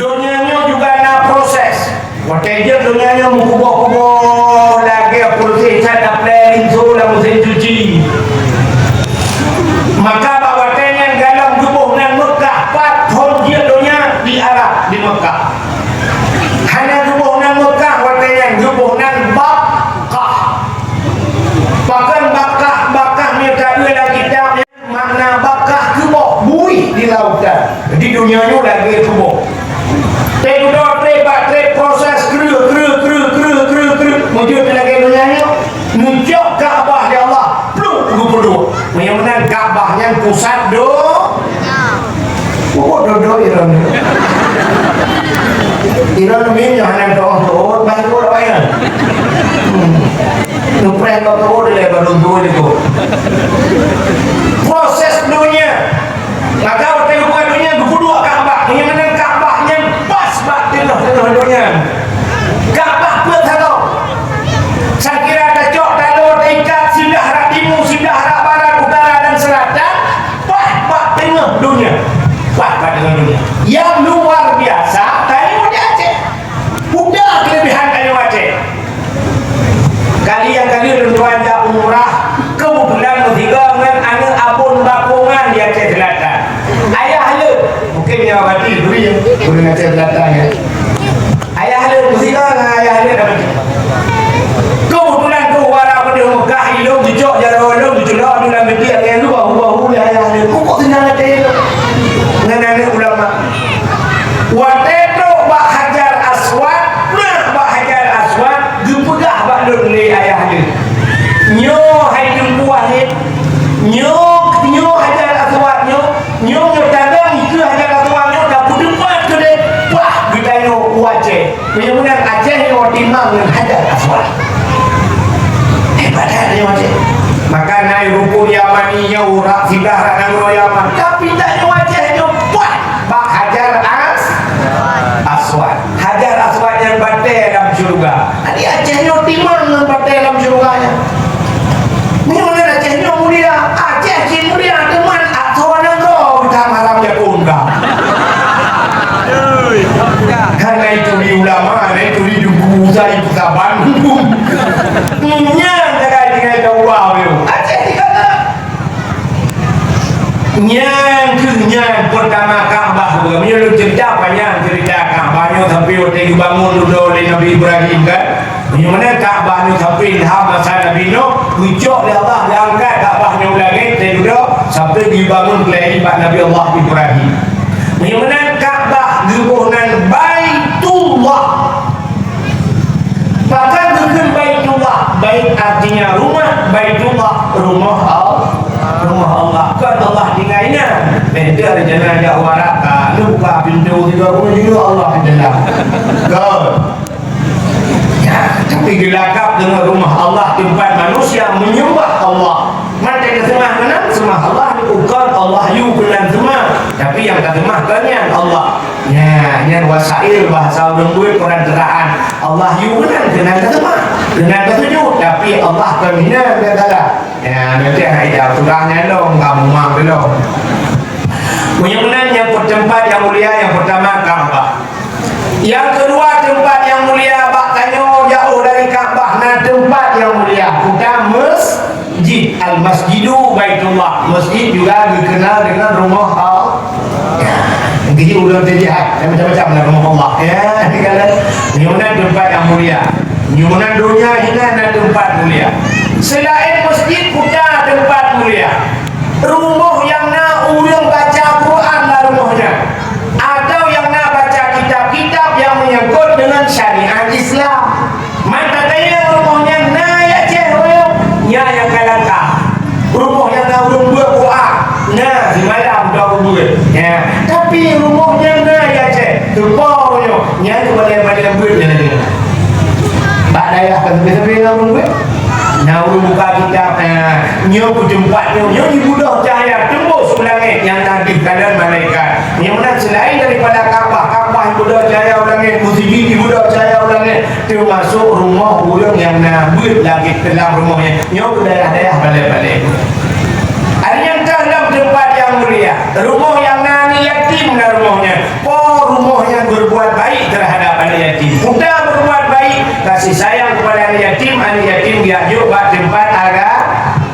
Dunianya juga nak proses. Waktu je dunianya mengubah-ubah lagi proses ada planning so lah mesin cuci. Maka bawatnya dalam tubuh nan Mekah pathon dia dunia di Arab di Mekah. Hanya tubuh nan Mekah waktunya tubuh nan Bakkah. Bahkan Bakkah ni tak ada lagi kitab makna Bakkah tubuh bui di lautan. Di dunianya lagi tubuh. Tengok proses kru wujud lagi dunianya muncul Kaabah ya Allah peluk yang mana Kaabahnya pusat Iran minyak hanya doa baru apa ya numpang doa dia baru doa itu proses dunia maka waktu bukan dunia kedua Kaabah yang mana Kaabahnya pas batin dunia Kaabah betul saya kira ada cok talur ikat sindah arah timur sindah arah barat utara dan selatan pak tengah dunia pak tengah dunia yang luar biasa tanya Aceh udah kelebihan tanya Aceh kali tuan umrah kebetulan ketiga dengan anak abun bakungan di Aceh Selatan ayah lu mungkin yang berarti dulu yang boleh Aceh Selatan ya ayah lu ketiga dengan ayah lu dapat kebetulan tu warna pada Mekah ilmu jejak jauh ilmu dijelak dalam media yang lu bahu ayah lu kok senang ada itu dengan anak ulama waktu itu Bak Hajar Aswad Bak Hajar Aswad dipegah Bak Lur ni ayah lu nyo hai jumpu wahid nyo Hajar Aswad nyo tandang itu Hajar Aswad nyo dah berdebat tu deh wah kita nyo Aceh mudah-mudahan Aceh nyo timang dengan Hajar Aswad hebat dia Aceh maka naik rukun Yamaninya urak sidah ranang Yaman tapi tak nyo Aceh nyo wah Bak Hajar Aswad Hajar Aswad yang batai dalam syurga di Aceh nyo timang dengan batai dalam syurganya mana Aceh nyo mulia Aceh mulia teman Aswad nyo kita malam dia kunga karena itu di ulama itu di duku usai kita Bandung nyang jaga dengan jauh Aceh dikata nyang pertama Kaabah menurut cerita banyak cerita Kaabahnya sampai waktu dibangun dulu oleh Nabi Ibrahim kan yang mana Kaabahnya sampai ilham masa Nabi Nuh pucuk oleh Allah diangkat Kaabahnya ulangi dan juga sampai dibangun oleh Nabi Allah Ibrahim yang mana Kaabah dibunuh Baitullah bahkan bukan Baitullah bait artinya rumah Baitullah rumah Allah kan Allah tinggalnya itu ada jalan ada waraka lu buka pintu juga pun juga Allah di dalam God ya tapi dilakap dengan rumah Allah tempat manusia menyembah Allah mata kesemah mana semah Allah bukan Allah you bukan semah tapi yang kesemahkannya Allah ya ini wasail bahasa orang gue Quran teraan Allah you bukan dengan kesemah dengan ketujuh tapi Allah kemina kata ya nanti ada surahnya dong kamu mah belum yang tempat yang mulia yang pertama Kaabah yang kedua tempat yang mulia bak tanyo jauh dari Kaabah nah tempat yang mulia kita masjid al-masjidu Baitullah masjid juga dikenal dengan rumah Allah jadi ulang terjadi macam-macam lah rumah Allah ya ini tempat yang mulia ini dunia ini ada tempat mulia selain masjid punya tempat mulia rumah yang nak ulang baca Quran lah rumahnya atau yang nak baca kitab-kitab yang menyangkut dengan syariat Islam maka tanya rumahnya nah ya cewek ya yang kalangkah rumah yang nak ulang buat Quran nah di malam dah buat ya tapi rumahnya nah ya cewek tepaunya ya tu balai-balai buat dia lagi tak daya kan bisa-bisa ulang buat nah buka kitab nyo tempatnya nyo ibudah cahaya tembus langit yang Nabi kalian malaikat yang mana selain daripada Kaabah ibudah cahaya langit musjid ibudah cahaya langit termasuk rumah orang yang nabi lagi dalam rumahnya nyo daerah-daerah balik-balik ada yang dalam tempat yang mulia rumah yang nani yatim lah rumahnya rumah yang berbuat baik terhadap anak yatim. Putra berbuat baik, kasih sayang kepada anak yatim diajuk buat tempat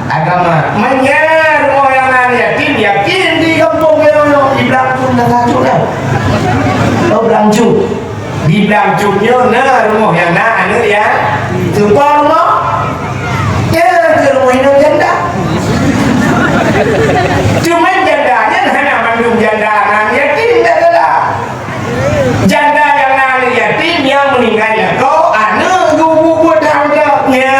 agama. Menyer rumah yang anak yatim yakin di kampung di Belangcut dah tajuk dah. Oh Belangcut. Di Belangcutnya rumah yang anak ya. Tempat rumah. Ya ke rumah ini janda. Cuma jandanya hanya mandung janda anak yatim dah lah. Janda yang anak yatim yang meninggal ya kau anak gubu buat hamdanya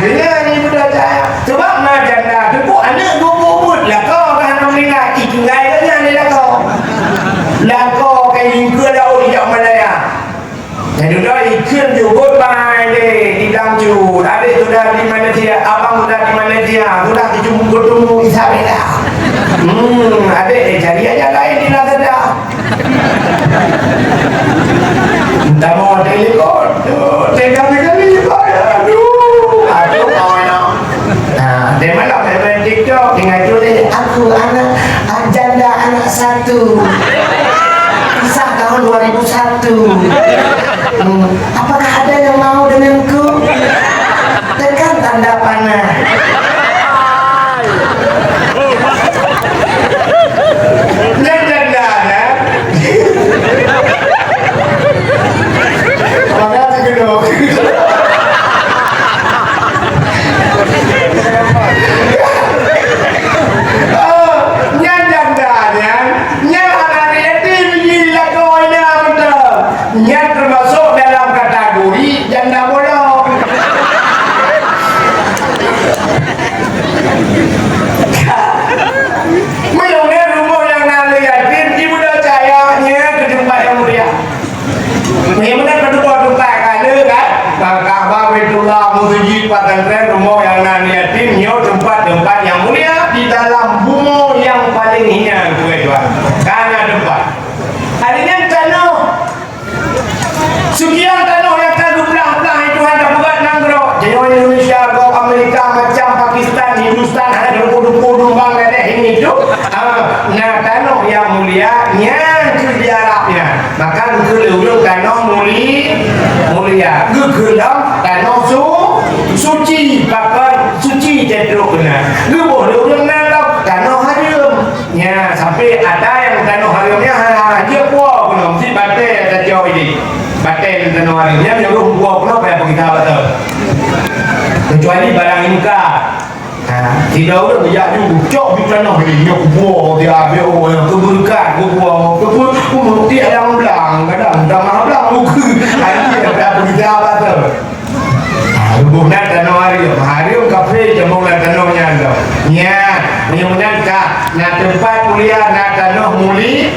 ni budak saya sebab nak janda tu kau anak gubu buat lah kau kan meninggal ikingai dah ni lah kau kayak ke dah dia Malaya jadi dah ikan juga bai deh di Belangcut adik tu dah di Malaysia abang tu dah di Malaysia tu dah ketemu Isabella adik cari aja lain di Lazada tak mau telepon tekan-tekan ni aduh kawan dia malam main TikTok dengan tu aku anak janda anak satu kisah tahun 2001 apakah ada yang mau denganku tekan tanda panah termasuk dalam kategori janda bodoh. Menyuruh rumah yang nanti yatim ibu dah cayanya ke tempat yang mulia. Bagaimana kedua tempat kada kan? Kaabah Baitullah Masjid Pesantren rumah yang nanti yatim nyo tempat-tempat yang mulia di dalam bumi yang paling hina tuan-tuan. Karena tempat. Adanya tanah sekian tanah yang tak belah-belah itu ada buat nanggro jenama Indonesia ke Amerika macam Pakistan Hindustan ada duku-duku Bangladesh ini tu nah tanah yang mulia nya ke di Arabnya maka ke tanah mulia ke dalam tanah suci bahkan suci cenderung benar ke boleh dalam tanah haram nya sampai ada yang tanah haramnya dia puas belum si batai ada jauh ini baten dan orang yang nyuruh buah pula pada kita betul kecuali barang muka tidak ada dia juga cok di tanah ini nyok buah dia ambil yang keberkat buah keberkat dia yang belang kadang dah mahal belang muka ini pada kita betul bukan tanah hari kafe jemur tanahnya anda nya menyunan ka na tempat kuliah na tanah muli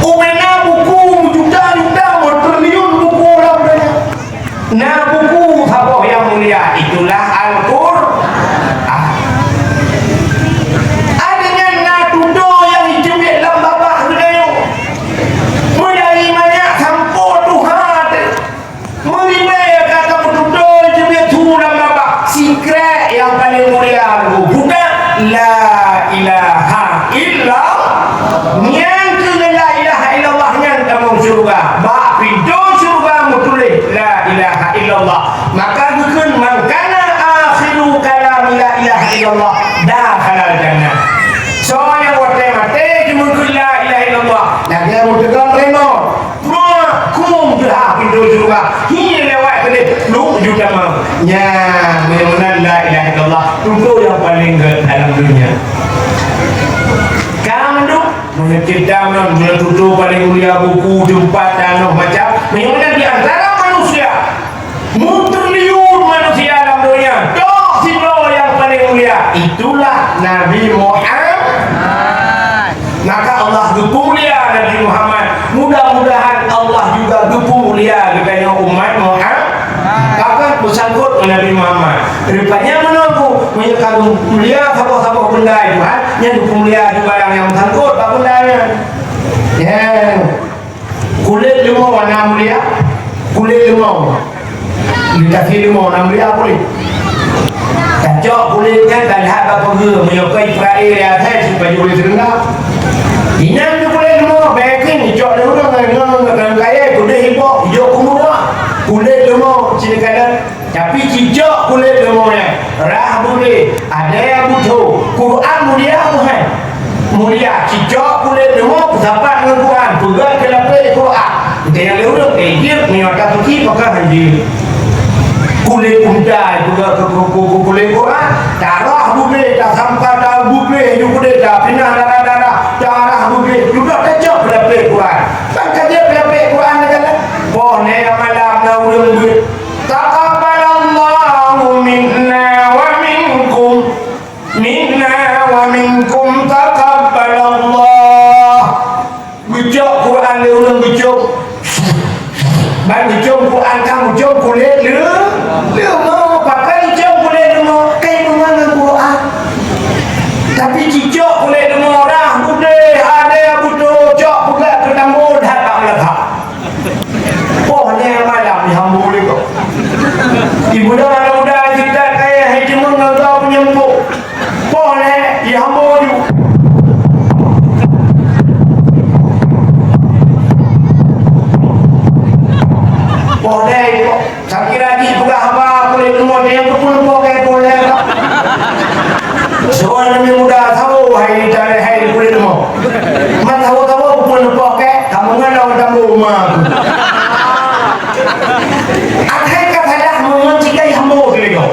umena buku juta-juta bertriliun buku orang banyak. Nah buku apa yang mulia itulah Al-Qur'an. Adanya na tudo yang dijemik dalam babah dunia. Mulai banyak sampo Tuhan. Mulai kata tudo dijemik tu dalam babah. Secret yang paling mulia bukan la ilaha illallah. Surga bak pintu surga mutulih la ilaha illallah maka bukan mangkana akhiru kalam la ilaha illallah dakhala jannah so yang wate mate cuma la ilaha illallah nak dia mutegang reno kum dah pintu surga hi lewat tadi lu juta mau nya menan la ilaha illallah itu yang paling dalam dunia kita menutup paling mulia buku tempat tanah macam memang di antara manusia triliun manusia dalam dunia tok silo yang paling mulia itulah Nabi Muhammad maka Allah gepu mulia Nabi Muhammad mudah-mudahan Allah juga gepu mulia kepada umat Muhammad bahkan bersangkut Nabi Muhammad rupanya menunggu menyekagum mulia sabah-sabah benda itu yang gepu mulia juga yang bersangkut apa bendanya kulit limau warna mulia kulit limau dikasih limau warna mulia boleh kacau kulitnya dan lihat apa ke menyukai Israel ya saya supaya boleh serendah inang tu kulit limau baik ni cok mulia cicak kulit demo dapat dengan Quran pegang ke lapis Quran kita yang lewat dia ni kata pergi pakai haji kulit undai pegang ke kulit Quran darah bublik dah sampai dah bublik you kulit dah pindah darah darah bublik juga kacau ke lapis Quran tak dia ke lapis Quran kata boleh malam dah udah taqabbalallahu minna wa minkum taqabbalallah bijak Quran dia ulang bijak baik bijak Quran kamu bijak kulit dia mau pakai bijak kulit dia mau kayak mengenal Quran tapi bijak kulit dia mau orang budaya ada butuh jok buka ke tambur dah tak letak pohnya malam ni hamba boleh kok ibu dah muda-muda kita kayak haji mengenal penyempuk boleh ya hamba ni boleh kok sakit lagi juga apa boleh semua dia yang pun boleh soal lebih mudah tahu hai dari hai boleh semua man tahu pun pakai kamu ngana tamu rumah akhir kata dah mengancikai hamba beliau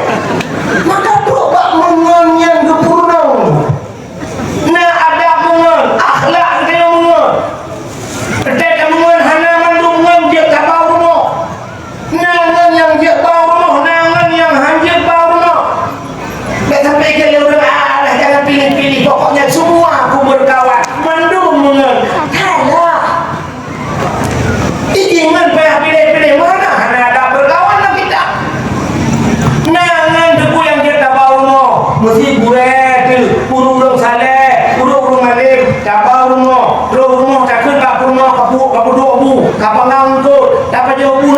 maka berobat mengenang kepurna na ada mengen akhlak dia mengen ada mengen hana mandungan dia tak bau rumah nangan yang dia bau rumah nangan yang hanya bau rumah tak sampai ke dia orang jangan pilih-pilih pokoknya semua aku berkawan mandung mengen kalah ingat pilih-pilih mana hana ada berkawan lah kita nangan debu yang dia tak bau rumah mesti buret urung saleh urung malim tak bau rumah rumah takขึ้นกับrumah kapu dua bu kapangang tu dapat jauh bu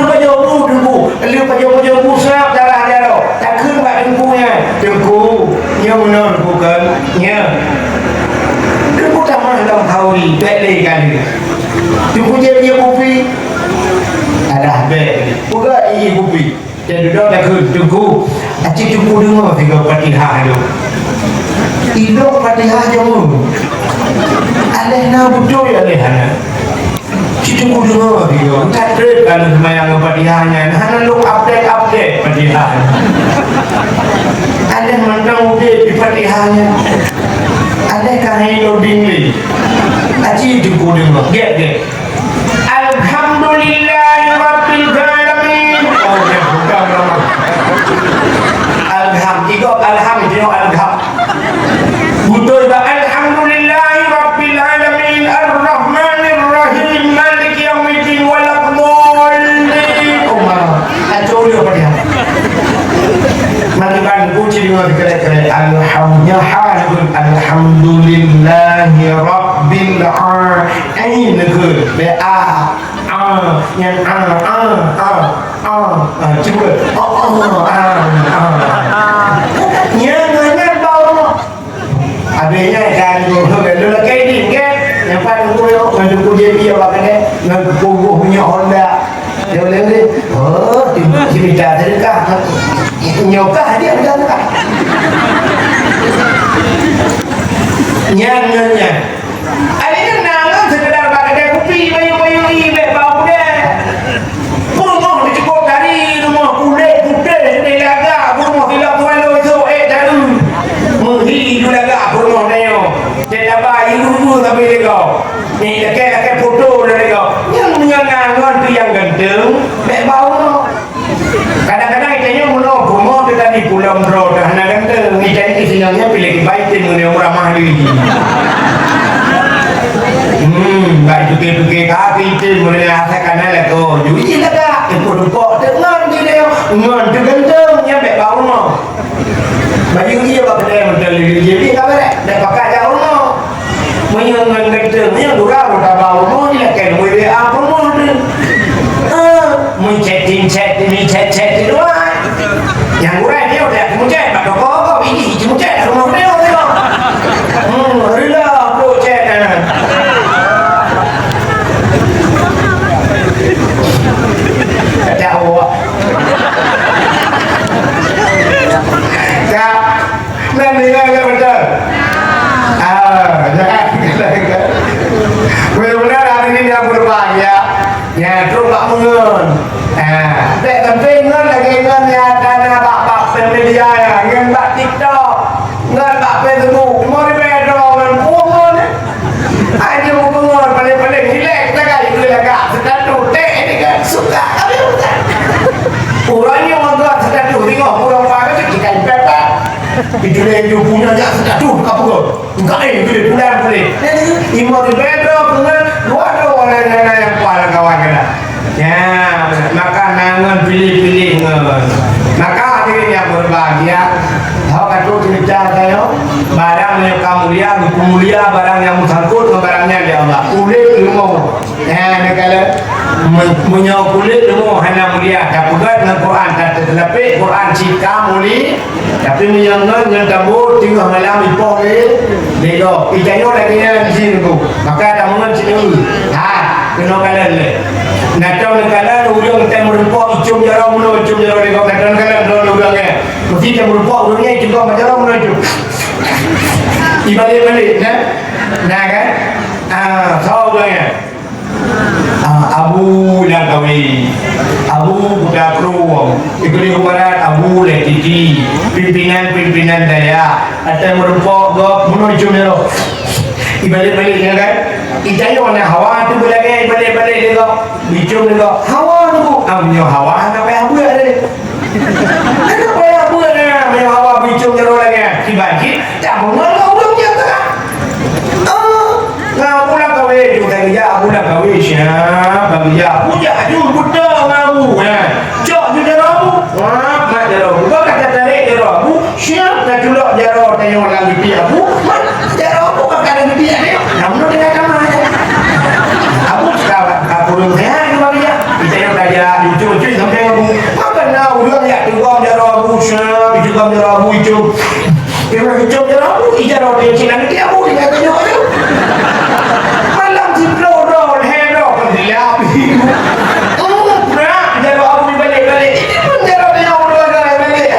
dengku liu pajau bu serap darah dia tu takขึ้นกับdengkunya nya benar bukan nya dengku tak mana tahu kawi beli kali dengku dia kopi ada beli bukan ini kopi dan duduk dah dengku acik dengku dengar tiga Fatihah tu hidup Fatihah jamu alih na betul ya alih hana kita kudu dengar dia tak trip kalau semayang Fatihahnya hana lu update Fatihah alih mentang update di Fatihahnya alih kahai loading ni acik itu kudu dengar get Alhamdulillahi Rabbil Alamin oh ya bukan Alham betul ba alhamdulillahi rabbil alamin arrahmanir rahim maliki yaumiddin waladdallin umar ajol apa dia mari kan puji dengan kere-kere alhamdulillahi rabbil alamin be yang cuba adanya kan lu kayak ni kan yang paling koyo ngadu dia dia bakane ngadu punya Honda dia boleh oh cerita terkah nyokah dia kan nyanya adanya nangan sekedar bakane kopi bayu ibe bau dia rumah dicukup dari rumah kulit putih ni laga rumah hilap walau itu daru menghi laga rumah neo dia dapat ibu tapi dia kau ni laki foto dia kau yang menyangan tu yang ganteng baik bau kadang-kadang itanya muno rumah tu tadi pulang bro dah nak ganteng itanya isinya pilih baitin dengan orang mahal lagi baik tukik-tukik kaki itu mulai rasakan lah tu jadi laga impor-impor dengan dia ngan tu ganteng yang baik bau no baju dia apa dia model jadi kabar dah pakai jauh no menyengan ganteng yang durang dah bau no ni lah kan boleh apa no chat tu yang urang dia dah muncet pak kau ini muncet rumah dia rela pro chat ini dia berbahagia. Ya, terus tak mengen. Tak sampai ngen lagi ngen ya dana bak media ya, ngen bak TikTok, ngen bak Facebook, mau di bedro ngen pungun. Aja pungun paling relax tak kali itu lega. Sedatu teh ini kan suka kami bukan. Orangnya orang sedatu tengok orang pakai tu kita pepet. Itu dia punya jak sedatu kapur. Enggak itu dia boleh. Imo di bedro ngen luar orang yang kuala kawan kita. Ya, maka nangan pilih-pilih ngen. Maka hadirin yang berbahagia, tahu kata cerita saya, barang yang kamu lihat, hukum mulia, barang yang bersangkut, barangnya dia Allah. Kulit ilmu, ya, kalau menyau kulit ilmu hanya mulia. Tapi dengan Quran, tetapi Quran cipta mulia, tapi menyangkan yang tabur tinggal malam ipoh ni, lego. Ikanyo lagi yang di sini tu, maka tamungan sini, kena kalah le. Natau negara ujung tem merumpok icum jaro muno icum jaro ni kau natau negara dulu ulangnya. Mesti tem merumpok ulangnya icum kau jaro muno icum. Ibalik nah kan? Tahu ulangnya. Abu Lagawi, Abu budak ruang, ikut barat Abu Letiti, pimpinan daya. Atau merumpok kau muno icum jaro. Ibalik ya kan? Itayo na hawa tu bulagay ibalik dito. Bicho dito. Hawa tu. Amyo hawa na pa abu are. Ano pa abu are? May hawa bicho dito lagi. Kibagi. Tamo na ulam niya ka. Na pula kawe ju tanya pula kawe siya. Bagya puja ju buta ngamu ya. Cok ju jaro. Wah, mak jaro. Kau kata tarik jaro. Bu, siap nak julok jaro tayo lagi dia. Bu, jaro bu kata dia ni. Namun dia kata kurang sehat kembali ya. Kita yang belajar lucu-lucu sampai aku makan nak ulang ya tunggu jaro abu syah, tunggu jaro abu itu. Kira hijau jaro abu, jaro dia Cina ni dia abu dia kena aja. Malam si roll hero kan dia. Pernah jaro abu ni balik. Ini pun jaro dia ulang balik.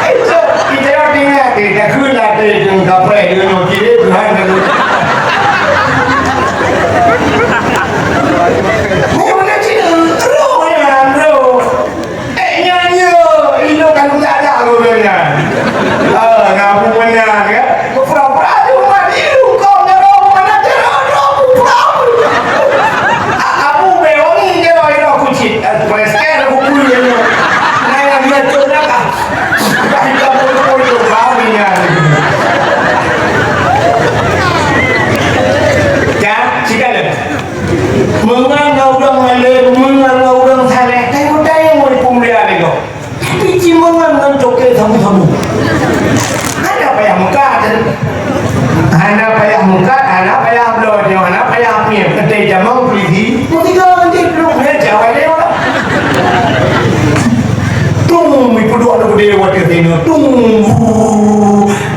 Itu kita yang tinggal kita kulah tu tunggu pre dengan kiri Tuhan tu.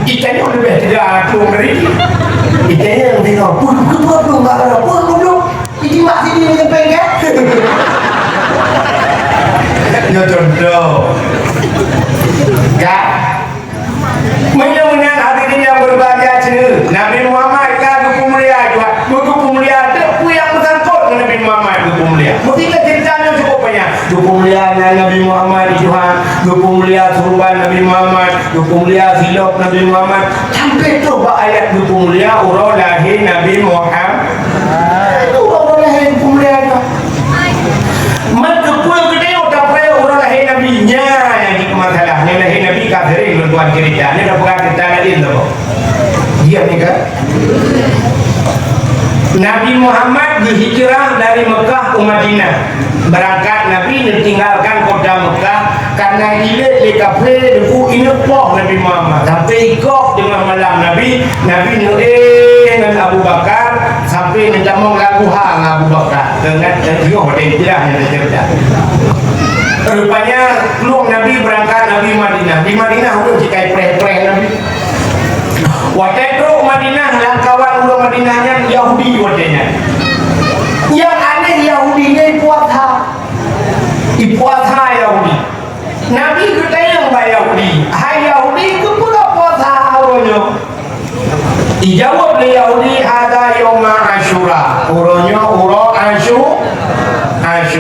Ikannya udah beda tuh ngeri. Ikannya yang tengok pun nggak ada pun ini masih di nyempeng kan? Ya contoh, kan? Mudah-mudahan hadirin yang berbahagia sini. Nabi Muhammad kan hukum mulia juga. Hukum mulia tu yang bersangkut dengan Nabi Muhammad hukum mulia. Mesti ceritanya cukup banyak. Hukum mulia Nabi Muhammad Tuhan, hukum mulia suruhan Nabi Muhammad, hukum mulia silap Nabi Muhammad. Sampai tu ayat hukum mulia urau lahir Nabi Muhammad. Itu urau lahir hukum mulia tu. Maka pun gede udah pernah urau lahir Nabi-nya yang di masalah. Yang lahir Nabi kafirin tuan cerita. Ini dah bukan kita lagi tu. Dia ni kan? Nabi Muhammad dihijrah dari Mekah ke Madinah. Berangkat Nabi ditinggalkan kota Mekah karena ilet le kafe deku inepoh Nabi Muhammad sampai ikut dengan malam Nabi dengan Abu Bakar sampai menjamong lagu hang Abu Bakar dengan tengok dia yang cerita. Rupanya keluar Nabi berangkat Nabi Madinah. Di Madinah udah cikai pre-pre Nabi. Waktu itu Madinah langkawan udah Madinahnya Yahudi wadenya. Yang aneh Yahudinya puasa Yahudi. Nabi ketanya mbak Yahudi, hai Yahudi itu pula puasa awalnya. Dijawab oleh Yahudi ada Yoma Ashura, uronya uro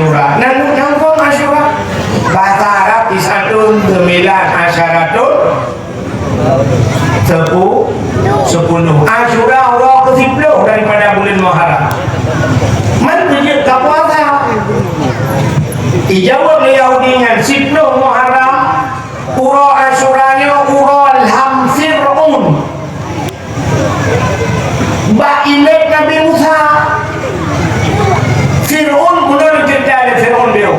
Asyura. Nanggung Asyura. Bahasa Arab isatun gemilan asyaratun 10 Asyura Allah ke-10 daripada bulan Muharram. Man tunjuk ke puasa. Ijawab Yahudi dengan 10 Muharram. Ura Asyuranya ura al-hamsirun. Ba'ilek Nabi Musa. Fir'un benar cerita ada Fir'un dia.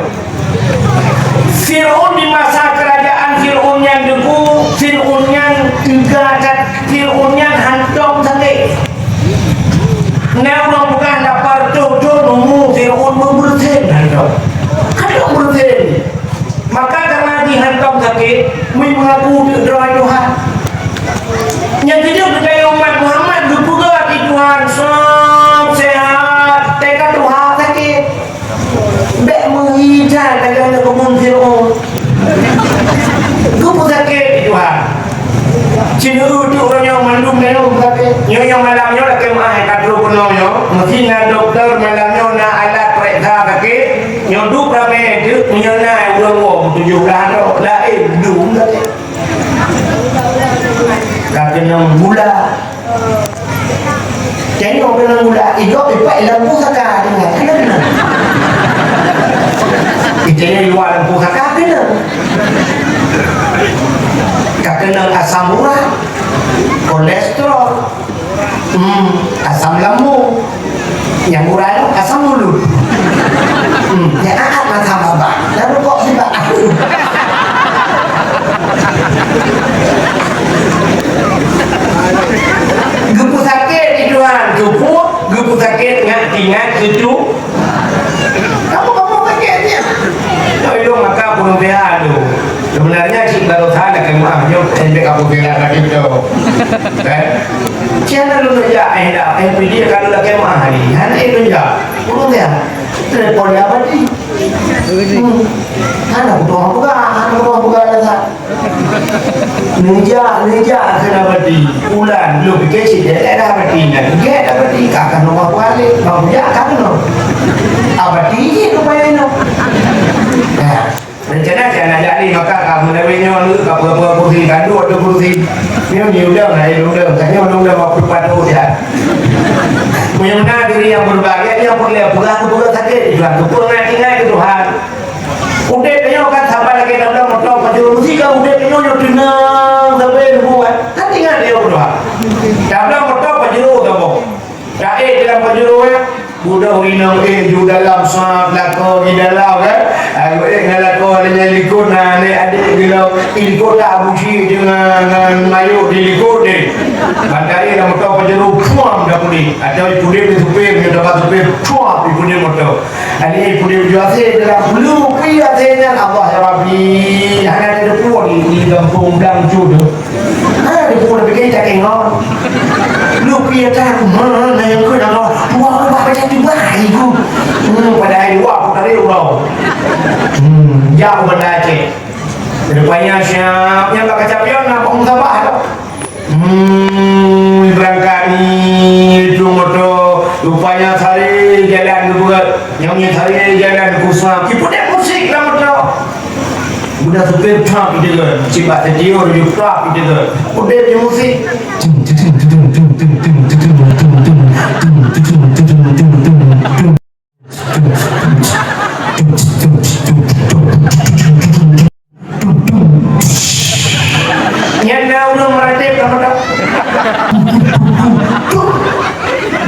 Fir'un di masa kerajaan Fir'un yang debu, Fir'un yang tiga, Fir'un yang hantam sakit. Nah, orang bukan dapat jodoh nunggu Fir'un berbersin hantam. Hantam berbersin. Maka karena dihantam sakit, mengaku doa Tuhan. Yang tidak percaya umat Muhammad juga di Tuhan sehat, teka Tuhan sakit. Bek menghijau dalam kebun Fir'un. Gupu sakit di Tuhan. Cina itu orang yang mandum dan sakit. Yang malamnya nak kemah katru penuhnya. Mesti nak doktor malamnya nak alat periksa sakit. Yang duk ramai itu menyonai ulang 17 dah. Dum sakit. Kata nang gula. Jadi orang nang gula hidup ipak lampu saka dengan. Kenapa? Ijanya luar lampu saka kena. Kena asam urat, kolesterol, asam lambung, yang urat itu asam mulut. Yang aat macam apa? Lalu kok tiba gepu sakit itu kan, gepu sakit ingat itu. Kamu sakitnya. Kalau itu maka bunuh dia tu. Sebenarnya si baru sana ke maafnya sampai kamu bilang lagi tu. Kan? Jangan lu kerja dah. Dia kalau lagi mah hari, hanya itu je. Bunuh dia. Telepon dia apa ni? Anak buka dah. Neja kena berdi. Ulan lu fikir si dia dah berdi. Dia dah berdi. Kakak nombor balik. Bang dia kakak no. Abadi rupanya no. Rencana jangan jadi maka kamu nabinya lu apa kursi kadu atau kursi. Ni udah naik udah. Tanya udah waktu padu dia. Menyembah diri yang berbahagia yang boleh buka sakit juga tu tinggal ke Tuhan. Udah punya kan sabar lagi dalam motor pajero musik udah punya tenang sampai buat kan tinggal dia berdoa. Dalam motor pajero kamu. Dalam pajero ya. Budak winang ju dalam sah lako di dalam kan. Ngalako dengan likut ni adik bilang ikut tak abuji dengan mayu di likut ni. Bandari dalam motor pajero puam dah pudi. Ada pudi supir dia dapat supir puam di pudi motor. Ani pudi jual dalam belum pria dengan Allah ya Rabbi. Hanya ada puan di kampung Dang Judo. Di puan begini tak ingat. Lu pria tak mana yang kau nak buat apa macam tu ibu. Pada hari dua aku tarik urau. Jauh benda cik. Rupanya siap yang bakal capion nak musabah tu. Berangkat ni itu motor. Rupanya cari jalan buat. Yang cari jalan kusam. Kita dah musik lah motor. Budak supir truk itu kan. Cipat tertiur di truk itu kan. Udah di musik. Yang dah udah meratip kamu dah.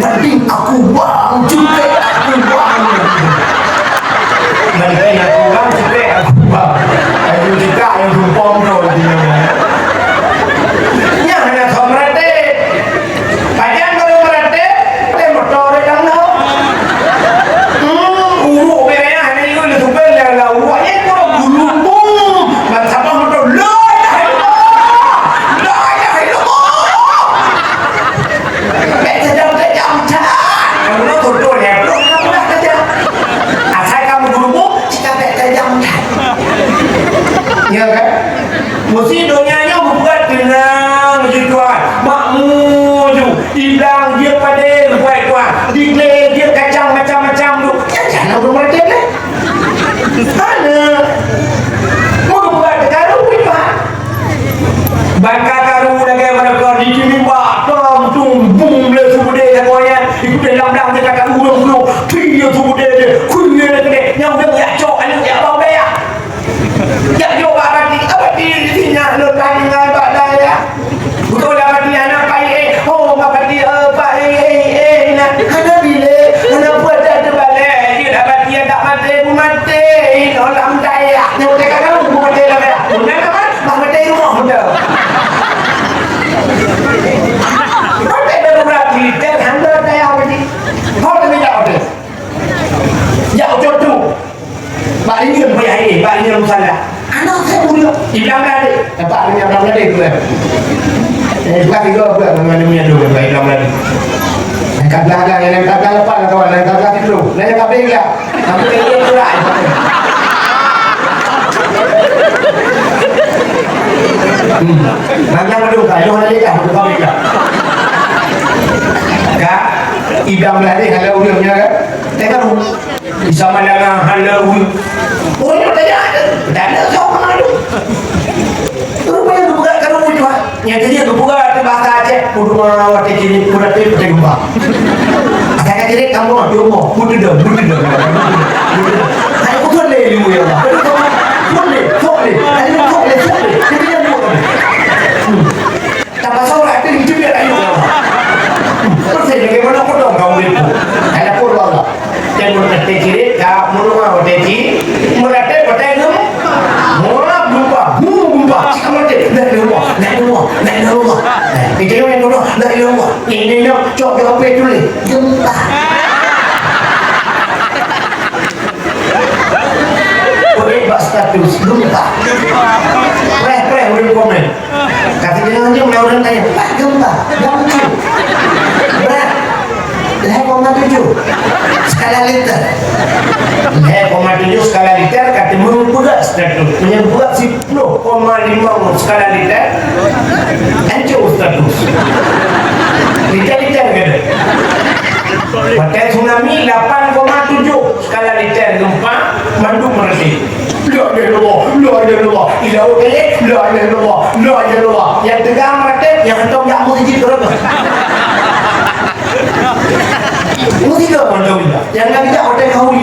Nanti aku bang juga aku bang. Nanti aku bang juga aku bang. Aku juga yang rumpong tu. Yang hanya kau meratip. Pada jauh jodoh. Pak ini yang bayar ini, Pak ini yang salah. Anak saya mulia, Iblang Ladi. Pak ini yang Iblang Ladi itu ya. Iblang itu apa? Mana punya dua Iblang Ladi. Yang belakang, yang belakang lepas lah kawan, yang belakang itu. Yang kabel enggak. Kamu ini murah. Nanti apa dulu? Kayu mana dia? Kamu kabel enggak? Kak, Iblang Ladi kalau ulinya kan? Tengok bisa malang halau. Oh ini ada sama ada. Rupanya tu bukan kalau muncul. Yang jadi tu bukan bahasa Aceh. Kudu mana waktu ini kudu tu tengok. Agak jadi kamu tu mau kudu dah. Saya kudu leh lu ya. Kudu. Ada kudu. Jadi yang tu. Tak pasal orang tu hidup dia ayu. Terus saya bagaimana kudu kau itu. Ada kudu Allah. Jangan berkata kiri, tak murah berkata merata berkata itu, murah berubah, kamu tidak nak rumah, itu yang dulu nak rumah, ini nak cok apa itu ni, gempa. Boleh buat status gempa. Preh, boleh komen. Kata jangan orang tanya, Pak gempa, gempa. Leher 0,7 skala liter. Leher 0,7 skala liter kata membuat status. Menyebut 10,5 skala liter. Hancur status. Liter kata. Pakai tsunami 8,7 skala liter gempa Bandung meresi. La ilallah. Ilau kali la ilallah. Yang tegang mereka yang hentam jak masjid berapa? Musik apa macam ni? Yang lagi tak hotel kau ni.